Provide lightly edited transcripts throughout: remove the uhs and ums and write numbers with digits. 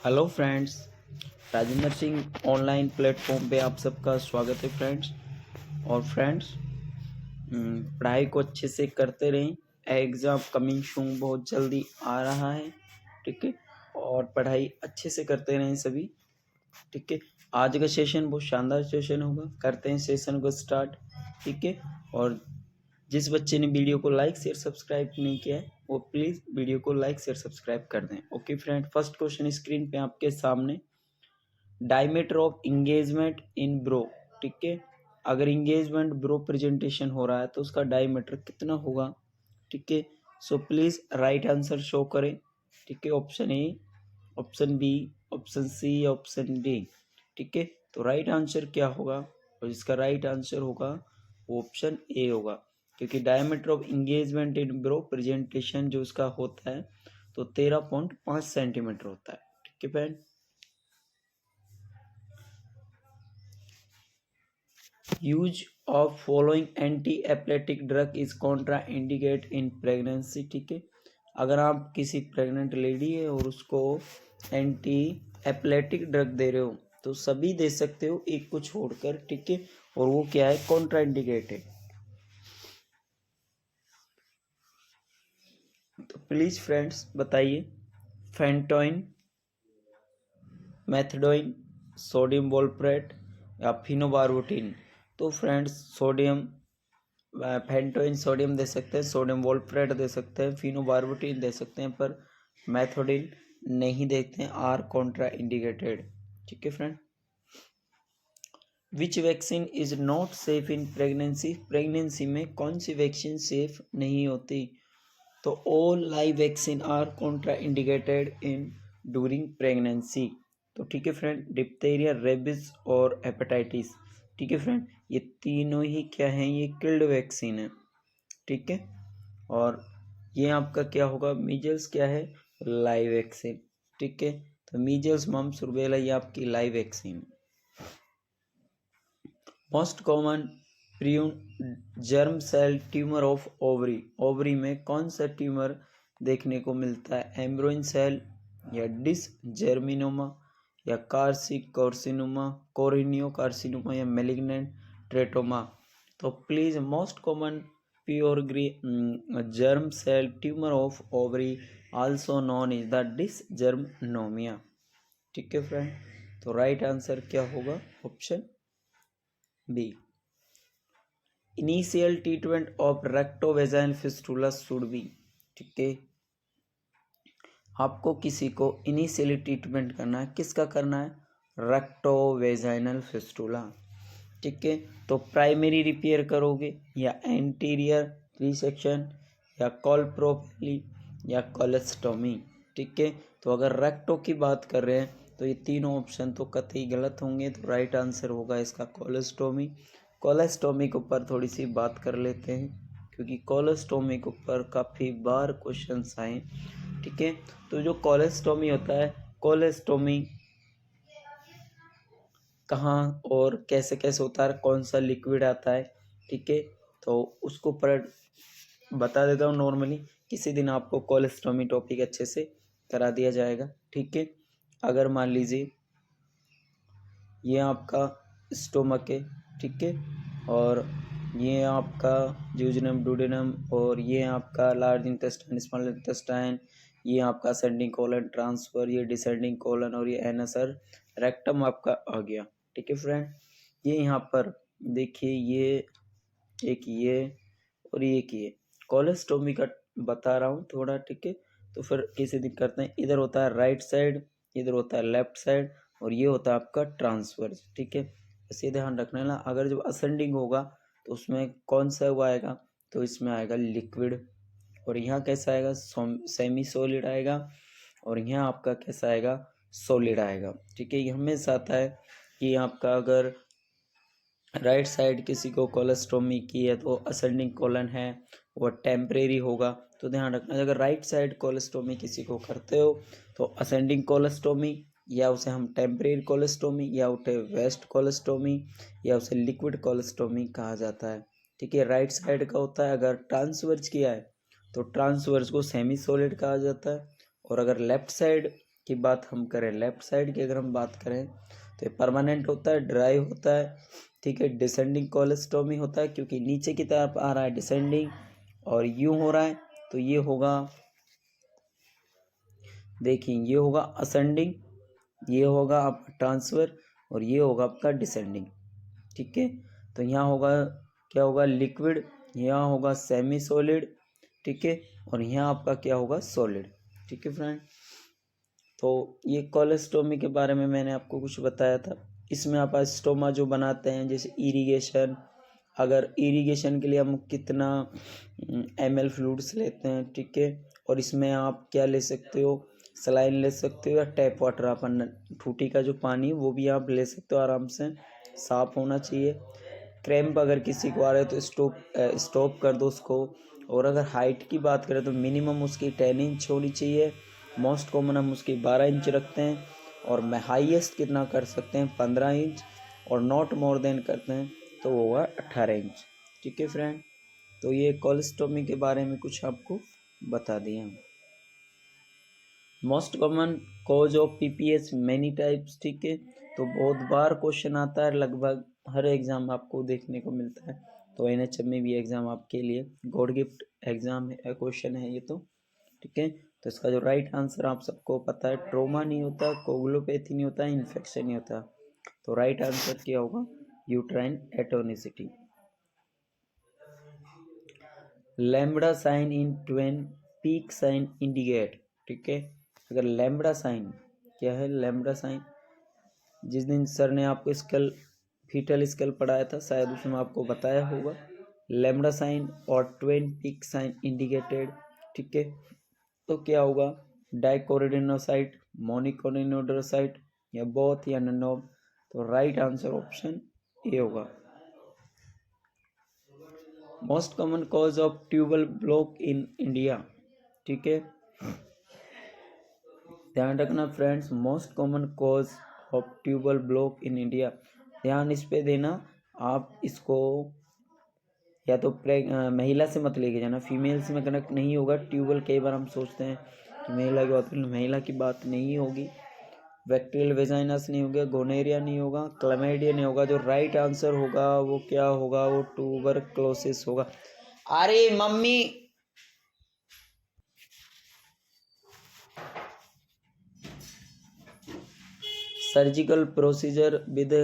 Hello friends, Rajendra Singh online platform पे आप सबका स्वागत है फ्रेंड्स। और फ्रेंड्स, पढ़ाई को अच्छे से करते रहें। एग्ज़ाम कमिंग सून बहुत जल्दी आ रहा है, ठीक है। और पढ़ाई अच्छे से करते रहें सभी, ठीक है। आज का सेशन बहुत शानदार सेशन होगा, करते हैं सेशन को स्टार्ट, ठीक है। और जिस बच्चे ने वीडियो को लाइक शेयर सब्सक्राइब नहीं किया है वो प्लीज़ वीडियो को लाइक शेयर सब्सक्राइब कर दें। Okay friend, first question screen पे आपके सामने, diameter of engagement in bro, ठीक है। अगर इंगेजमेंट ब्रो प्रेजेंटेशन हो रहा है तो उसका डायमीटर कितना होगा, ठीक है। So please right answer show करें, ठीक है। Option A, option B, option C, option D, ठीक है। तो राइट आंसर क्या होगा, और इसका राइट आंसर होगा वो ऑप्शन ए होगा, क्योंकि diameter of engagement in brow presentation जो उसका होता है तो 13.5 सेंटीमीटर होता है, ठीक है friend. Use of following anti epileptic drug is contraindicate in pregnancy, ठीक है। अगर आप किसी प्रेग्नेंट लेडी है और उसको एंटी एप्लेटिक ड्रग दे रहे हो तो सभी दे सकते हो, एक को छोड़कर, ठीक है। और वो क्या है, कॉन्ट्रा इंडिकेट है। तो प्लीज फ्रेंड्स बताइए, फेंटोइन, मेथडोइन, सोडियम वोल्प्रेट या फिनोबार्बिटून। तो फ्रेंड्स सोडियम, फेंटोइन सोडियम दे सकते हैं, सोडियम वोल्प्रेट दे सकते हैं, फिनोबार्बिटून दे सकते हैं, पर मेथोडिन नहीं देखते हैं, आर कॉन्ट्रा इंडिकेटेड, ठीक है friend. Which vaccine is not safe in pregnancy, pregnancy में कौन सी वैक्सीन सेफ नहीं होती, तो all live vaccine are contraindicated in during pregnancy. तो ठीक है फ्रेंड, डिप्थीरिया, रेबिस और हेपेटाइटिस, ठीक है फ्रेंड, ये तीनों ही क्या हैं, ये किल्ड वैक्सीन है, ठीक है। और ये आपका क्या होगा, मीजल्स क्या है, लाइव वैक्सीन, ठीक है। तो मीजल्स, मम्स, रुबेला ये आपकी live vaccine. Most common pure germ cell tumour of ovary, ovary में कौन सा ट्यूमर देखने को मिलता है, एम्ब्रोइन सेल या डिस जर्मिनोमा या कार्सिनोमा, कोरिनियो कार्सिनोमा या मेलिग्नेंट ट्रेटोमा। तो please most common pure germ cell tumour of ovary also known is the dysgerminoma, ठीक है फ्रेंड। तो राइट आंसर क्या होगा, option B. Initial treatment of rectovaginal fistula should be, ठीक है। आपको किसी को इनिशियली ट्रीटमेंट करना है, किसका करना है, रेक्टोवेजाइनल फिस्टुला, ठीक है। तो प्राइमरी रिपेयर करोगे या एंटीरियर रिसेक्शन या कॉलप्रोपली या कोलेस्टोमी, ठीक है। तो अगर रेक्टो की बात कर रहे हैं तो ये तीनों ऑप्शन तो कतई गलत होंगे, तो राइट आंसर होगा इसका कोलेस्टोमी। कोलेस्टोमी के ऊपर थोड़ी सी बात कर लेते हैं, क्योंकि कोलेस्टोमी के ऊपर काफ़ी बार क्वेश्चंस आए, ठीक है। तो जो कोलेस्टोमी होता है, कोलेस्टोमी कहाँ और कैसे कैसे होता है, कौन सा लिक्विड आता है, ठीक है। तो उसको पर बता देता हूँ नॉर्मली, किसी दिन आपको कोलेस्टोमी टॉपिक अच्छे से करा दिया जाएगा, ठीक है। अगर मान लीजिए ये आपका स्टोमक है, ठीक है, और ये आपका ज्यूजनम डुडेनम, और ये आपका लार्ज इंटेस्टाइन, स्मॉल इंटेस्टाइन, ये आपका असेंडिंग कोलन ट्रांसफर, ये डिसेंडिंग कोलन, और ये एनसर रेक्टम आपका आ गया, ठीक है फ्रेंड। ये यहाँ पर देखिए, ये एक ये और ये एक ये कोलेस्टोमी का बता रहा हूँ थोड़ा, ठीक है। तो फिर किसी दिन करते हैं, इधर होता है राइट साइड, इधर होता है लेफ्ट साइड, और ये होता है आपका ट्रांसवर्स, ठीक है। इसे ध्यान रखना है ना, अगर जब असेंडिंग होगा तो उसमें कौन सा हुआ आएगा, तो इसमें आएगा लिक्विड, और यहाँ कैसा आएगा, सेमी सॉलिड आएगा, और यहाँ आपका कैसा आएगा, सॉलिड आएगा, ठीक है। ये हमेशा आता है कि आपका अगर राइट साइड किसी को कोलेस्टोमी की है तो असेंडिंग कोलन है, वो टेम्परेरी होगा, तो ध्यान रखना। अगर राइट साइड कोलेस्टोमी किसी को करते हो तो असेंडिंग कोलेस्टोमी, या उसे हम टेम्परेरी कोलेस्टोमी, या उसे वेस्ट कोलेस्टोमी, या उसे लिक्विड कोलेस्टोमी कहा जाता है, ठीक है। राइट साइड का होता है, अगर ट्रांसवर्स किया है तो ट्रांसवर्स को सेमी सॉलिड कहा जाता है, और अगर लेफ्ट साइड की बात हम करें, लेफ्ट साइड की अगर हम बात करें तो ये परमानेंट होता है, ड्राई होता है, ठीक है। डिसेंडिंग कोलेस्टोमी होता है क्योंकि नीचे की तरफ आ रहा है डिसेंडिंग, और यूं हो रहा है तो ये होगा, देखिए ये होगा असेंडिंग, ये होगा आपका ट्रांसफर, और ये होगा आपका डिसेंडिंग, ठीक है। तो यहाँ होगा, क्या होगा, लिक्विड, यहाँ होगा सेमी सॉलिड, ठीक है, और यहाँ आपका क्या होगा, सॉलिड, ठीक है फ्रेंड। तो ये कोलेस्टोमी के बारे में मैंने आपको कुछ बताया था। इसमें आप स्टोमा जो बनाते हैं, जैसे इरिगेशन, अगर इरिगेशन के लिए हम कितना ml फ्लूइड्स लेते हैं, ठीक है, और इसमें आप क्या ले सकते हो, सलाइन ले सकते हो, या टैप वाटर, अपन टूटी का जो पानी है वो भी आप ले सकते हो आराम से, साफ होना चाहिए। क्रैम्प अगर किसी को आ रहा है तो स्टॉप कर दो उसको। और अगर हाइट की बात करें तो मिनिमम उसकी 10 इंच होनी चाहिए, मोस्ट कॉमन हम उसकी 12 इंच रखते हैं, और मैं हाईएस्ट कितना कर सकते हैं, 15 इंच, और नॉट मोर देन करते हैं तो वो होगा 18 इंच, ठीक है फ्रेंड। तो ये कोलेस्टोमी के बारे में कुछ आपको बता दिया। Most common cause of PPS many types, ठीक है। तो बहुत बार क्वेश्चन आता है, लगभग हर एग्जाम आपको देखने को मिलता है। तो एनएचएम में भी एग्जाम आपके लिए गॉड गिफ्ट एग्जाम है, क्वेश्चन है ये तो, ठीक है। तो इसका जो राइट आंसर आप सबको पता है, ट्रोमा नहीं होता, कोगुलोपैथी नहीं होता, इन्फेक्शन नहीं होता। तो राइट आंसर क्या होगा, uterine atonicity. Lambda sign in twin peak sign indicate, ठीक है। अगर लैम्बडा साइन क्या है, लैम्बडा साइन जिस दिन सर ने आपको स्केल, फीटल स्केल पढ़ाया था शायद, उसमें आपको बताया होगा लैम्बडा साइन और ट्वेन पीक साइन इंडिकेटेड, ठीक है। तो क्या होगा, डाइकोरिडोसाइट, मोनिकोनिडोसाइट, या बोथ, या नन ऑफ। तो राइट आंसर ऑप्शन ए होगा। Most common cause of tubal block in India, ठीक है। ध्यान रखना friends, most common cause of tubal block in India, ध्यान इस पे देना। आप इसको या तो महिला से मत लेके जाना, फीमेल से में कनेक्ट नहीं होगा। ट्यूबल कई बार हम सोचते हैं कि महिला की बात, महिला की बात नहीं होगी। बैक्टीरियल वेजाइनस नहीं होगा, गोनेरिया नहीं होगा, क्लैमिडिया नहीं होगा। जो राइट आंसर होगा वो क्या होगा, वो ट्यूबरक्लोसिस होगा। अरे mummy, surgical procedure with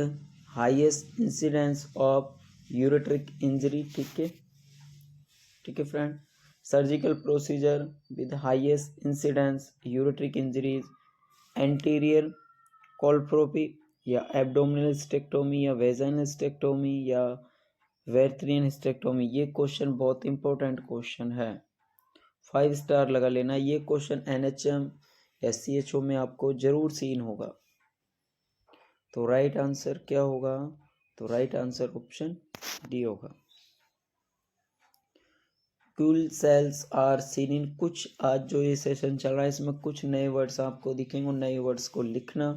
highest incidence of ureteric injury, ठीक है, ठीक है friend. Surgical procedure with highest incidence ureteric injuries, anterior colporrhaphy, या एब्डोमिनल स्टेक्टोमी, या वेजाइनल स्टेक्टोमी, या वेर्थरियन हिस्टेक्टोमी। ये क्वेश्चन बहुत इंपॉर्टेंट क्वेश्चन है, 5 स्टार लगा लेना। ये क्वेश्चन एनएचएम या सीएचओ में आपको जरूर सीन होगा। तो राइट आंसर क्या होगा, तो राइट आंसर ऑप्शन डी होगा। Cool cells are seen in, कुछ आज जो ये सेशन चल रहा है इसमें कुछ नए वर्ड्स आपको दिखेंगे, उन नए वर्ड्स को लिखना,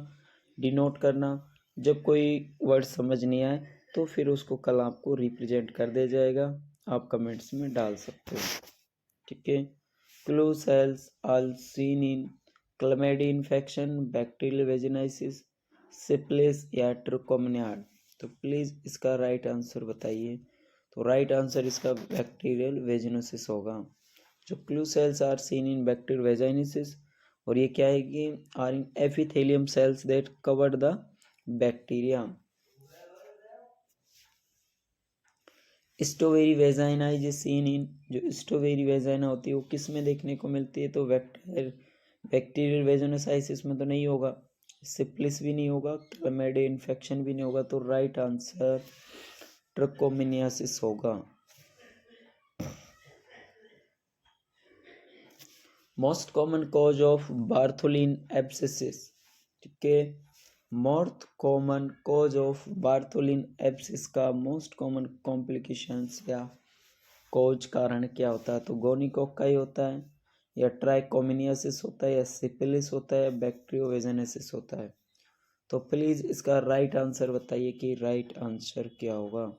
डिनोट करना। जब कोई वर्ड समझ नहीं आए तो फिर उसको कल आपको रिप्रेजेंट कर दिया जाएगा, आप कमेंट्स में डाल सकते हो, ठीक है। Clue cells are seen in chlamydia infection, bacterial vaginosis, syphilis, या ट्रिकोमोनाड। तो प्लीज़ इसका राइट आंसर बताइए। तो राइट आंसर इसका बैक्टीरियल वेजिनोसिस होगा। जो clue cells are seen in bacterial vaginosis, और ये क्या है कि are in epithelium cells that cover the bacteria. Strawberry vagina is seen in, जो स्ट्रॉबेरी वेजाइना होती है वो किस में देखने को मिलती है, तो बैक्टीरियल वेजिनोसाइसिस में तो नहीं होगा, सिप्लिस भी नहीं होगा, क्लैमिडिया इन्फेक्शन भी नहीं होगा। तो राइट आंसर ट्रिकोमोनियासिस होगा। Most common cause of Bartholin abscesses, ठीक है। Most common cause of Bartholin abscess का मोस्ट कॉमन कॉम्प्लिकेशंस या कॉज कारण क्या होता है, तो गोनिकोकाई होता है, या ट्राइकोमोनियासिस होता है, या सिफिलिस होता है, या बैक्टीरियोवेजेनेसिस होता है। तो प्लीज़ इसका राइट आंसर बताइए कि राइट आंसर क्या होगा।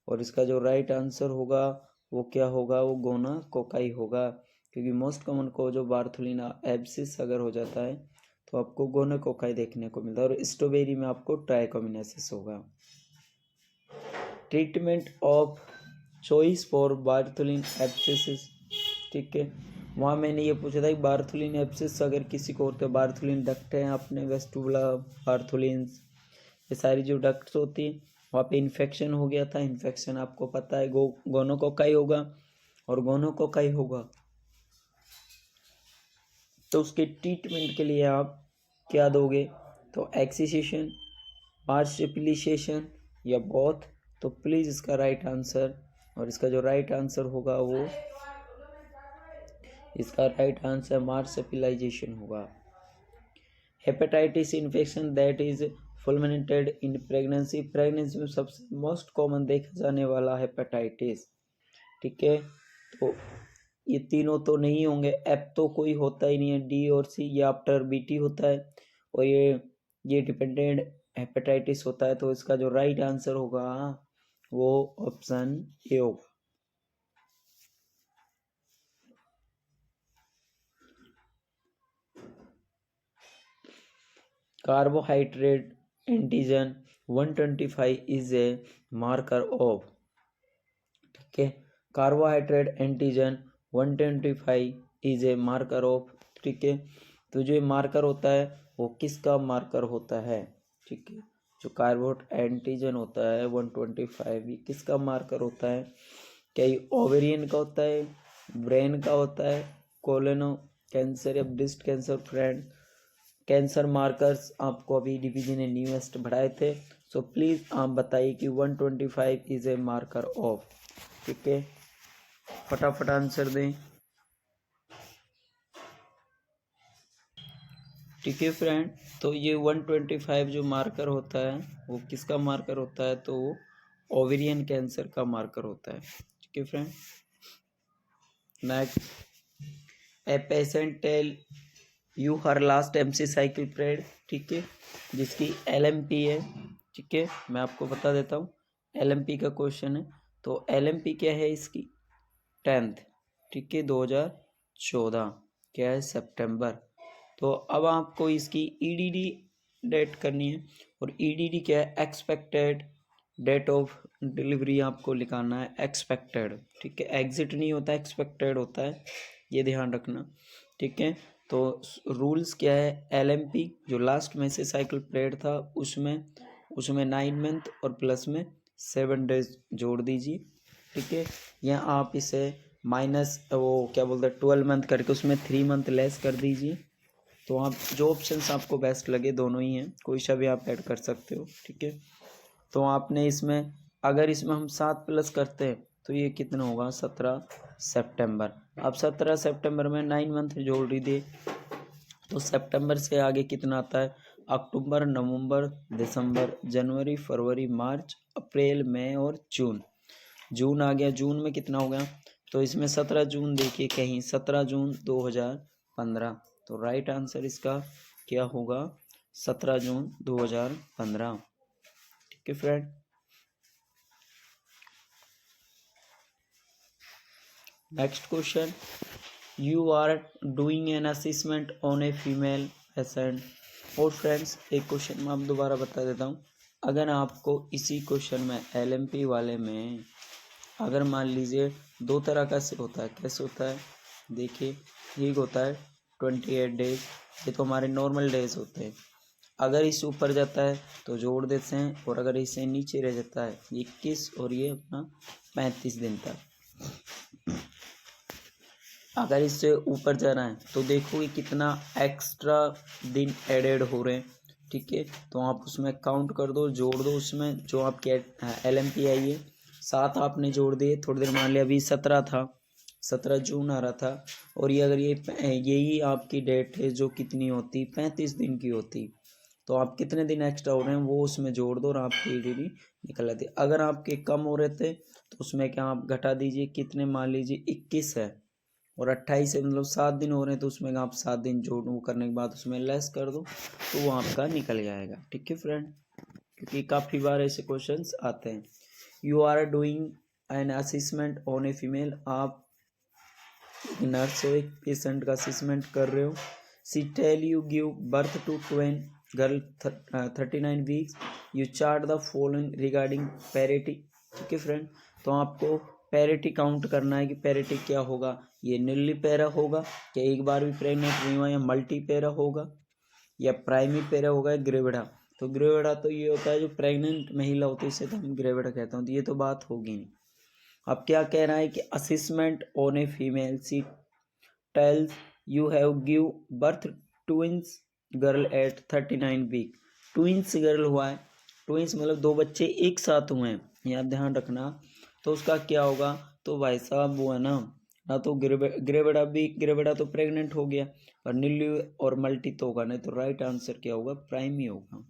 और इसका जो राइट आंसर होगा वो क्या होगा, वो गोनाकोकाई होगा, क्योंकि most common cause of Bartholin abscess अगर हो जाता है तो आपको गोनोकोकाई देखने को मिलता है, और स्ट्रॉबेरी में आपको ट्राइकोमोनासिस होगा। Treatment of choice for Bartholin abscesses, ठीक है, वहाँ मैंने ये पूछा था कि बार्थोलिन एब्सेस अगर किसी को होते हैं, बार्थोलिन डक्ट है अपने वेस्टुबुला, बार्थोलिन्स, ये सारी जो डक्ट्स होती है, वहाँ पे इन्फेक्शन हो गया था। इन्फेक्शन आपको पता है गोनोकोकाई होगा, और गोनोकोकाई होगा तो उसके ट्रीटमेंट के लिए आप क्या दोगे, तो एक्सिसेशन, मार्सपिलिसेशन या बोथ। तो प्लीज़ इसका राइट आंसर, और इसका जो राइट आंसर होगा वो, इसका राइट आंसर मार्सपिलाइजेशन होगा। Hepatitis infection that is fulminated in pregnancy, pregnancy में सबसे मोस्ट कॉमन देखा जाने वाला हेपेटाइटिस, ठीक है। तो ये तीनों तो नहीं होंगे, एफ तो कोई होता ही नहीं है, डी और सी ये आफ्टर बीटी होता है, और ये डिपेंडेंट हेपेटाइटिस होता है। तो इसका जो राइट आंसर होगा वो ऑप्शन ए होगा। Carbohydrate antigen 125 is a marker of, ठीक है, carbohydrate antigen 125 is a marker of, ठीक है। तो जो ये मार्कर होता है वो किसका मार्कर होता है, ठीक है, जो कार्बोहाइड्रेट एंटीजन होता है 125 ये किसका मार्कर होता है, क्या ये ओवेरियन का होता है, ब्रेन का होता है, कोलोनो कैंसर या breast cancer. Friend, cancer markers आपको अभी डीपीजी ने न्यूएस्ट बढ़ाए थे, सो प्लीज़ आप बताइए कि 125 इज ए मार्कर ऑफ, ठीक है, फटाफट आंसर दें, ठीक है फ्रेंड। तो ये 125 जो मार्कर होता है वो किसका मार्कर होता है, तो वो ओवेरियन कैंसर का मार्कर होता है, ठीक है friend. Next, a patient tell you her last MC cycle period, ठीक है, जिसकी एलएमपी है, ठीक है, मैं आपको बता देता हूँ एलएमपी का क्वेश्चन है। तो एलएमपी क्या है इसकी, 10th, ठीक है, 2014, क्या है, सितंबर। तो अब आपको इसकी ईडीडी डेट करनी है, और ईडीडी क्या है, एक्सपेक्टेड डेट ऑफ डिलीवरी आपको लिखाना है, एक्सपेक्टेड, ठीक है, एग्जिट नहीं होता, एक्सपेक्टेड होता है, ये ध्यान रखना, ठीक है। तो रूल्स क्या है, एलएमपी जो लास्ट में से साइकिल पीरियड था उसमें 9 मंथ और प्लस में 7 डेज जोड़ दीजिए, ठीक है, या आप इसे माइनस वो क्या बोलते हैं 12 मंथ करके उसमें 3 मंथ लेस कर दीजिए। तो आप जो ऑप्शंस आपको बेस्ट लगे, दोनों ही हैं, कोई सा भी आप ऐड कर सकते हो, ठीक है। तो आपने इसमें अगर इसमें हम 7 प्लस करते हैं तो ये कितना होगा, 17 सितंबर। अब 17 सितंबर में 9 मंथ जोड़ दीजिए, तो सितंबर से आगे कितना आता है, अक्टूबर, नवंबर, दिसंबर, जनवरी, फरवरी, मार्च, अप्रैल, मई और जून। जून आ गया, जून में कितना हो गया, तो इसमें 17 जून देखिए कहीं, 17 जून 2015। तो राइट आंसर इसका क्या होगा, 17 जून 2015, ठीक है friend. Next question, you are doing an assessment on a female patient. और फ्रेंड्स एक क्वेश्चन मैं आप दोबारा बता देता हूँ, अगर आपको इसी क्वेश्चन में एलएमपी वाले में अगर मान लीजिए 2 तरह का से होता है, कैसे होता है, देखिए ठीक होता है 28 डेज, ये तो हमारे नॉर्मल डेज होते हैं, अगर इस ऊपर जाता है तो जोड़ देते हैं, और अगर इससे नीचे रह जाता है 21 और ये अपना 35 दिन तक। अगर इससे ऊपर जाना है तो देखो ये कितना एक्स्ट्रा दिन एडेड हो रहे हैं, ठीक है, तो आप उसमें काउंट कर दो, जोड़ दो, उसमें जो आपके एलएमपी आई है 7 आपने जोड़ दिए, थोड़ी देर मान लिया अभी 17 था, 17 जून आ रहा था, और ये अगर यही आपकी डेट है जो कितनी होती, 35 दिन की होती, तो आप कितने दिन एक्स्ट्रा हो रहे हैं वो उसमें जोड़ दो और आपकी ईडीडी निकल आती। अगर आपके कम हो रहे थे तो उसमें क्या आप घटा दीजिए, कितने मान लीजिए 21 है और 28 है, मतलब 7 दिन हो रहे हैं, तो उसमें आप 7 दिन जोड़ वो करने के बाद उसमें लेस कर दो, तो वो आपका निकल जाएगा, ठीक है फ्रेंड, क्योंकि काफ़ी बार ऐसे क्वेश्चंस आते हैं। You are doing an assessment on a female, आप एक नर्स हो, एक पेशेंट का असेसमेंट कर रहे हो, see tell you give birth to twin girl 39 weeks, you chart the following regarding parity. ठीक है फ्रेंड, तो आपको पैरिटी काउंट करना है कि पैरिटी क्या होगा, ये न्यूली पैरा होगा, क्या एक बार भी प्रेग्नेंट नहीं हुआ, या मल्टी पैरा होगा, या प्राइमी पैरा होगा, या ग्रेविडा। तो ग्रेविडा तो ये होता है जो प्रेग्नेंट महिला होती है, इसे तो हम ग्रेविडा कहते हैं, तो ये तो बात होगी नहीं। अब क्या कह रहा है कि assessment on a female, she tells you have give birth twins girl at 39 week. Twins girl हुआ है, ट्विंस मतलब दो बच्चे एक साथ हुए हैं, यहाँ ध्यान रखना। तो उसका क्या होगा, तो भाई साहब वो है ना तो ग्रेविडा भी, ग्रेविडा तो प्रेग्नेंट हो गया, पर नीली और मल्टी तो होगा नहीं, तो राइट आंसर क्या होगा, प्राइम ही होगा।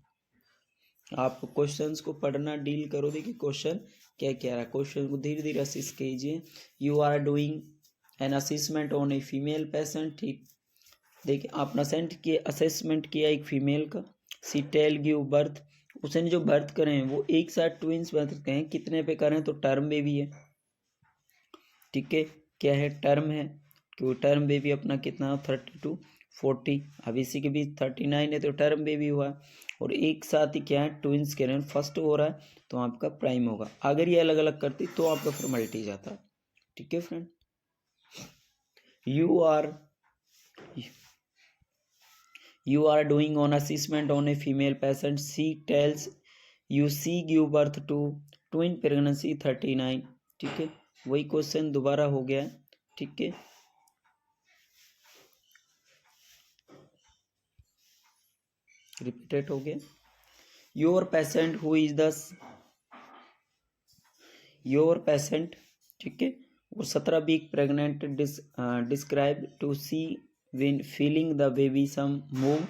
आप क्वेश्चंस को पढ़ना डील करो, देखिए क्वेश्चन क्या कह रहा है, क्वेश्चन को धीरे धीरे असिस्ट कीजिए। You are doing an assessment on a female patient, ठीक, देखिए आपने असेसमेंट किया एक फीमेल का। सी टेल गिव बर्थ, उसने जो बर्थ करे हैं वो एक साथ ट्विंस बर्थ करे हैं, कितने पे करें, तो टर्म बेबी है। ठीक है, क्या है, टर्म है, क्योंकि टर्म बेबी अपना कितना 32 40, अब इसी के बीच 39 है, तो टर्म बेबी हुआ। और एक साथ ही क्या है, ट्विंस कह रहे हैं, फर्स्ट हो रहा है तो आपका प्राइम होगा। अगर ये अलग अलग करती तो आपका फिर मल्टी जाता। ठीक है friend, you are doing on assessment on a female patient, she tells you she give birth to twin pregnancy 39। ठीक है, वही क्वेश्चन दोबारा हो गया। ठीक है, रिपीटेड हो गया। Your patient who is the your patient, ठीक है, वो 17 week pregnant describe to see when feeling the baby some move,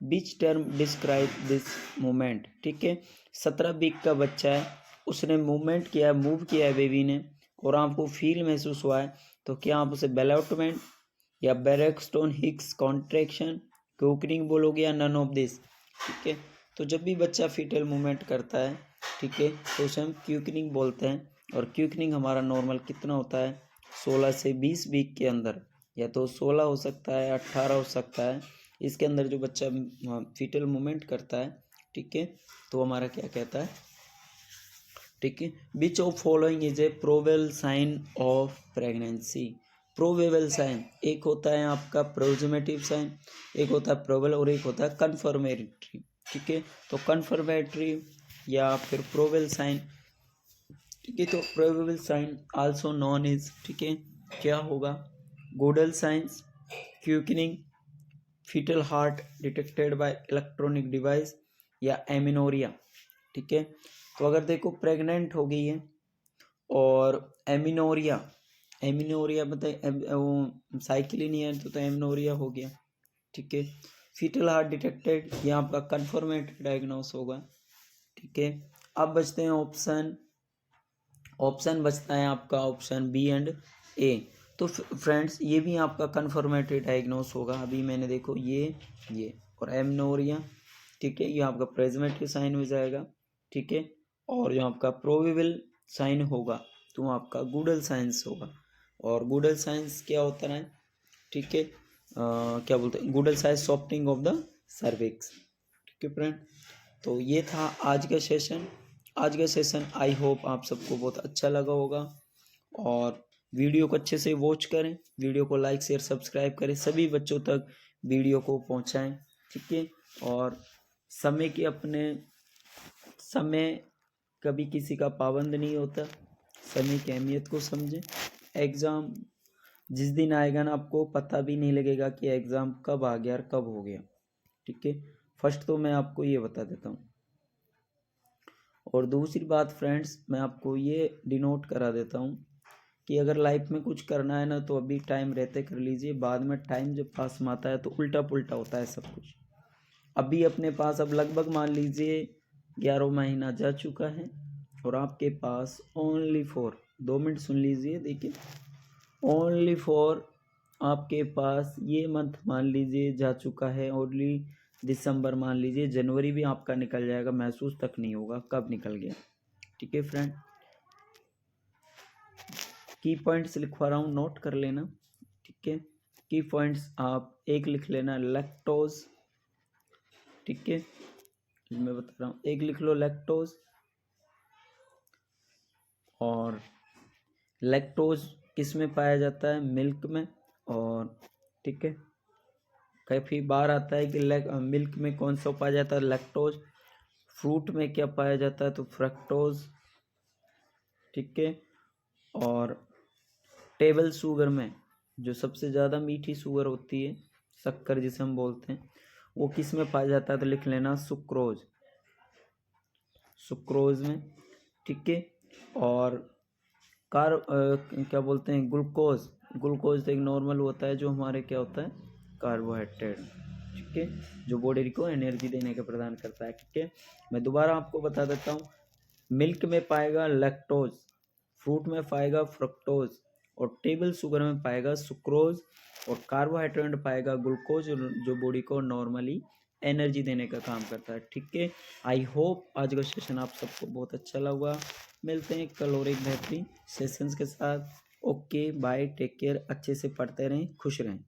which term describe this movement। ठीक है, 17 वीक का बच्चा है, उसने मूवमेंट किया, मूव किया है बेबी ने, और आपको फील महसूस हुआ है, तो क्या आप उसे बेलॉटमेंट या बैरेक्सटोन हिक्स कॉन्ट्रैक्शन क्यूकनिंग बोलोगे, या नन ऑफ दिस। ठीक है, तो जब भी बच्चा फीटल मूवमेंट करता है, ठीक है, तो उसे हम क्यूकनिंग बोलते हैं। और क्यूकनिंग हमारा नॉर्मल कितना होता है, 16 से 20 वीक के अंदर, या तो 16 हो सकता है, 18 हो सकता है, इसके अंदर जो बच्चा फीटल मूवमेंट करता है, ठीक है, तो हमारा क्या कहता है। ठीक है, which of following is a probable sign of pregnancy. Probable sign, एक होता है आपका प्रोजिमेटिव साइन, एक होता है प्रोबेबल, और एक होता है कन्फर्मेटरी। ठीक है, तो कन्फर्मेटरी या फिर प्रोबेबल साइन, ठीक है, तो probable sign also known is, ठीक है, क्या होगा, Goodell signs, quickening, fetal heart detected by electronic device, या एमिनोरिया। ठीक है, तो अगर देखो प्रेग्नेंट हो गई है और एमिनोरिया, एमिनोरिया बताए साइकिल ही नहीं है, तो एमिनोरिया हो गया। ठीक है, फीटल हार्ट डिटेक्टेड, ये आपका कन्फर्मेटेड डायग्नोस होगा। ठीक है, अब बचते हैं ऑप्शन बचता है आपका ऑप्शन बी एंड ए। तो फ्रेंड्स ये भी आपका कन्फर्मेटरी डायग्नोस होगा। अभी मैंने देखो ये और एमनोरिया, ठीक है, ये आपका प्रेजमेटिव साइन हो जाएगा। ठीक है, और जो आपका प्रोबेबल साइन होगा तो आपका गूडल साइंस होगा। और गूडल साइंस क्या होता है, ठीक है, क्या बोलते हैं, Goodell signs softening of the cervix. ठीक है फ्रेंड, तो ये था आज का सेशन। आज का सेशन आई होप आप सबको बहुत अच्छा लगा होगा, और वीडियो को अच्छे से वॉच करें, वीडियो को लाइक शेयर सब्सक्राइब करें, सभी बच्चों तक वीडियो को पहुंचाएं। ठीक है, और समय की, अपने समय कभी किसी का पाबंद नहीं होता, समय की अहमियत को समझें। एग्ज़ाम जिस दिन आएगा ना, आपको पता भी नहीं लगेगा कि एग्ज़ाम कब आ गया और कब हो गया। ठीक है, फर्स्ट तो मैं आपको ये बता देता हूँ, और दूसरी बात फ्रेंड्स मैं आपको ये डिनोट करा देता हूँ कि अगर लाइफ में कुछ करना है ना, तो अभी टाइम रहते कर लीजिए, बाद में टाइम जब पास में आता है तो उल्टा पुल्टा होता है सब कुछ। अभी अपने पास अब लगभग मान लीजिए 11 महीना जा चुका है, और आपके पास ओनली फॉर 2 मिनट सुन लीजिए, देखिए, ओनली फॉर आपके पास ये मंथ मान लीजिए जा चुका है, ओनली दिसंबर मान लीजिए, जनवरी भी आपका निकल जाएगा, महसूस तक नहीं होगा कब निकल गया। ठीक है फ्रेंड, की पॉइंट्स लिखवा रहा हूँ, नोट कर लेना। ठीक है, की पॉइंट्स आप एक लिख लेना, लैक्टोज, ठीक है, मैं बता रहा हूँ, एक लिख लो लैक्टोज। और लैक्टोज किस में पाया जाता है? मिल्क में। और ठीक है, काफ़ी बार आता है कि मिल्क में कौन सा पाया जाता है? लैक्टोज। फ्रूट में क्या पाया जाता है? तो फ्रक्टोज, ठीक है। और टेबल शुगर में जो सबसे ज़्यादा मीठी शुगर होती है, शक्कर जिसे हम बोलते हैं, वो किस में पाया जाता है? तो लिख लेना सुक्रोज, सुक्रोज में, ठीक है। और क्या बोलते हैं? ग्लूकोज, ग्लूकोज तो एक नॉर्मल होता है जो हमारे क्या होता है? कार्बोहाइड्रेट, ठीक है, जो बॉडी को एनर्जी देने का प्रदान करता है, ठीक है। मैं दोबारा आपको बता देता हूँ, मिल्क में पाएगा लैक्टोज, फ्रूट में पाएगा फ्रक्टोज, और टेबल शुगर में पाएगा सुक्रोज, और कार्बोहाइड्रेट में पाएगा ग्लूकोज, जो बॉडी को नॉर्मली एनर्जी देने का काम करता है, ठीक है। आई होप आज का सेशन आप सबको बहुत अच्छा लगा। मिलते हैं कल और एक बेहतरीन सेशंस के साथ। ओके बाय, टेक केयर, अच्छे से पढ़ते रहें, खुश रहें।